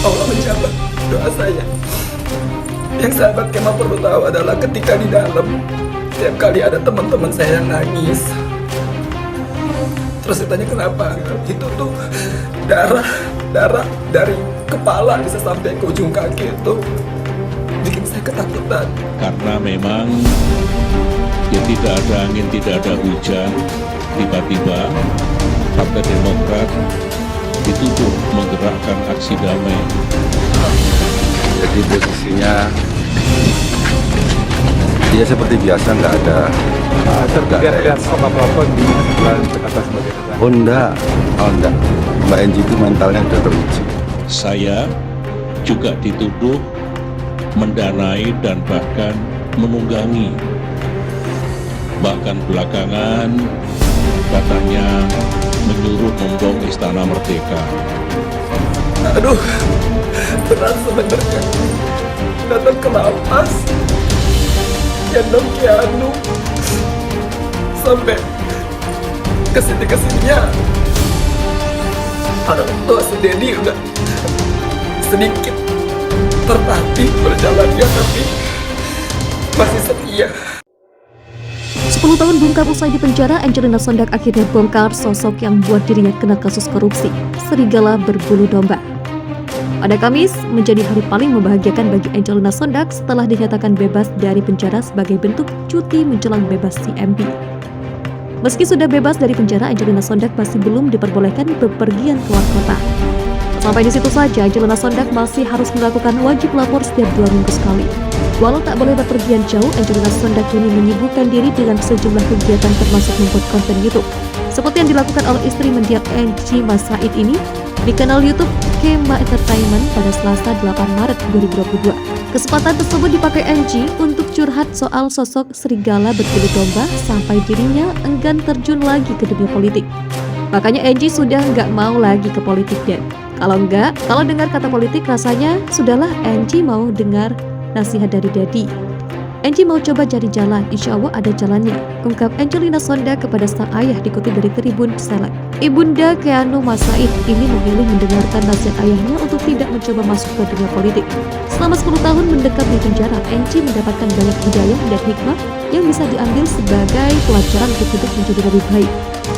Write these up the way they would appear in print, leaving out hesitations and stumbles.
Allah menjawab doa saya. Yang sahabat Kemal perlu tahu adalah ketika di dalam, setiap kali ada teman-teman saya yang nangis, terus ditanya kenapa, itu tuh darah dari kepala bisa sampai ke ujung kaki, itu bikin saya ketakutan. Karena memang ya tidak ada angin, tidak ada hujan, tiba-tiba Partai Demokrat dituduh menggerakkan aksi damai. Jadi posisinya dia seperti biasa, nggak ada. Terlihat apa-apa di setelah dikatakan sebagai tersangka. Oh enggak. Mbak Enji itu mentalnya udah teruji. Saya juga dituduh mendanai dan bahkan menunggangi. Bahkan belakangan katanya menyuruh membom Istana Merdeka. Aduh, berat sebenarnya. Datang ke lapas, gendong Keanu, sampai kesini-kesininya. Orang tua si Dedi udah sedikit tertatih berjalannya, tapi masih setia. 10 tahun bungkam usai di penjara, Angelina Sondag akhirnya bongkar sosok yang buat dirinya kena kasus korupsi, serigala berbulu domba. Pada Kamis, menjadi hari paling membahagiakan bagi Angelina Sondag setelah dinyatakan bebas dari penjara sebagai bentuk cuti menjelang bebas CMB. Meski sudah bebas dari penjara, Angelina Sondag masih belum diperbolehkan bepergian keluar kota. Sampai di situ saja, Angelina Sondag masih harus melakukan wajib lapor setiap 2 minggu sekali. Walau tak boleh berpergian jauh, Angelina Sondag kini menyibukkan diri dengan sejumlah kegiatan termasuk membuat konten YouTube. Seperti yang dilakukan oleh istri mendiang Angie Masaid ini di kanal YouTube Kema Entertainment pada Selasa 8 Maret 2022. Kesempatan tersebut dipakai Angie untuk curhat soal sosok serigala berbulu domba sampai dirinya enggan terjun lagi ke dunia politik. Makanya Angie sudah nggak mau lagi ke politik deh. Kalau dengar kata politik rasanya sudahlah Angie mau dengar nasihat dari Daddy. Angie mau coba cari jalan, insya Allah ada jalannya, ungkap Angelina Sondag kepada sang ayah dikutip dari Tribun Select. Ibunda Keanu Masaid ini memilih mendengarkan nasihat ayahnya untuk tidak mencoba masuk ke dunia politik. Selama 10 tahun mendekam di penjara, Angie mendapatkan banyak hidayah dan hikmah yang bisa diambil sebagai pelajaran untuk hidup menjadi lebih baik.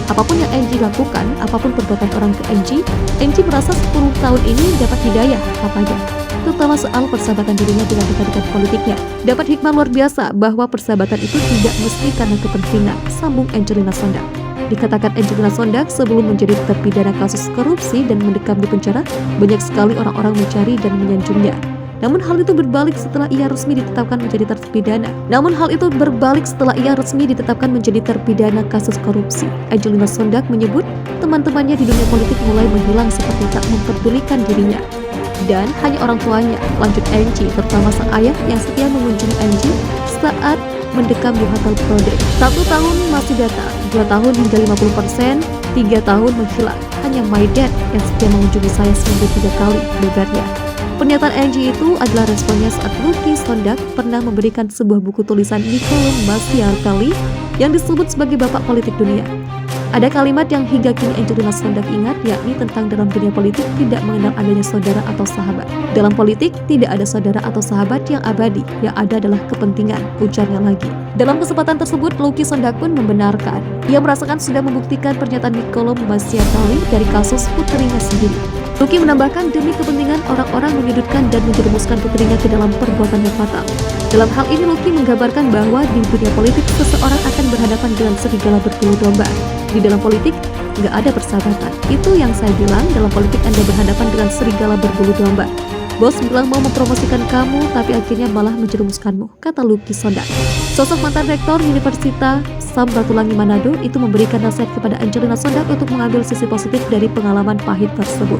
Apapun yang Angie lakukan, apapun perbuatan orang ke Angie merasa 10 tahun ini dapat hidayah papanya, terutama soal persahabatan dirinya dengan rekan-rekan politiknya. Dapat hikmah luar biasa bahwa persahabatan itu tidak mesti karena kepentingan, sambung Angelina Sondag. Dikatakan Angelina Sondag sebelum menjadi terpidana kasus korupsi dan mendekam di penjara, banyak sekali orang-orang mencari dan menyanjungnya. Namun hal itu berbalik setelah ia resmi ditetapkan menjadi terpidana kasus korupsi. Angelina Sondag menyebut teman-temannya di dunia politik mulai menghilang seperti tak memperdulikan dirinya. Dan hanya orang tuanya, lanjut Angie, terutama sang ayah yang setia mengunjungi Angie saat mendekam di Hotel Prode. 1 tahun masih datang, 2 tahun hingga 50%, 3 tahun menghilang. Hanya my dad yang setia mengunjungi saya seminggu 3 kali, bebernya. Pernyataan Angie itu adalah responnya saat Lucky Sondag pernah memberikan sebuah buku tulisan Niccolò Machiavelli yang disebut sebagai bapak politik dunia. Ada kalimat yang hingga kini Angelina Sondag ingat, yakni tentang dalam dunia politik tidak mengenal adanya saudara atau sahabat. Dalam politik tidak ada saudara atau sahabat yang abadi, yang ada adalah kepentingan, ujarnya lagi. Dalam kesempatan tersebut, Lucky Sondag pun membenarkan. Ia merasakan sudah membuktikan pernyataan Niccolò Machiavelli dari kasus putrinya sendiri. Lucky menambahkan demi kepentingan orang-orang menyudutkan dan menjerumuskan putrinya ke dalam perbuatan yang fatal. Dalam hal ini Lucky menggambarkan bahwa di dunia politik seseorang akan berhadapan dengan serigala berbulu domba. Di dalam politik nggak ada persahabatan. Itu yang saya bilang, dalam politik Anda berhadapan dengan serigala berbulu domba. Bos bilang mau mempromosikan kamu, tapi akhirnya malah menjerumuskanmu, kata Lucky Sondag. Sosok mantan rektor Universitas Samratulangi Manado itu memberikan nasihat kepada Angelina Sondag untuk mengambil sisi positif dari pengalaman pahit tersebut.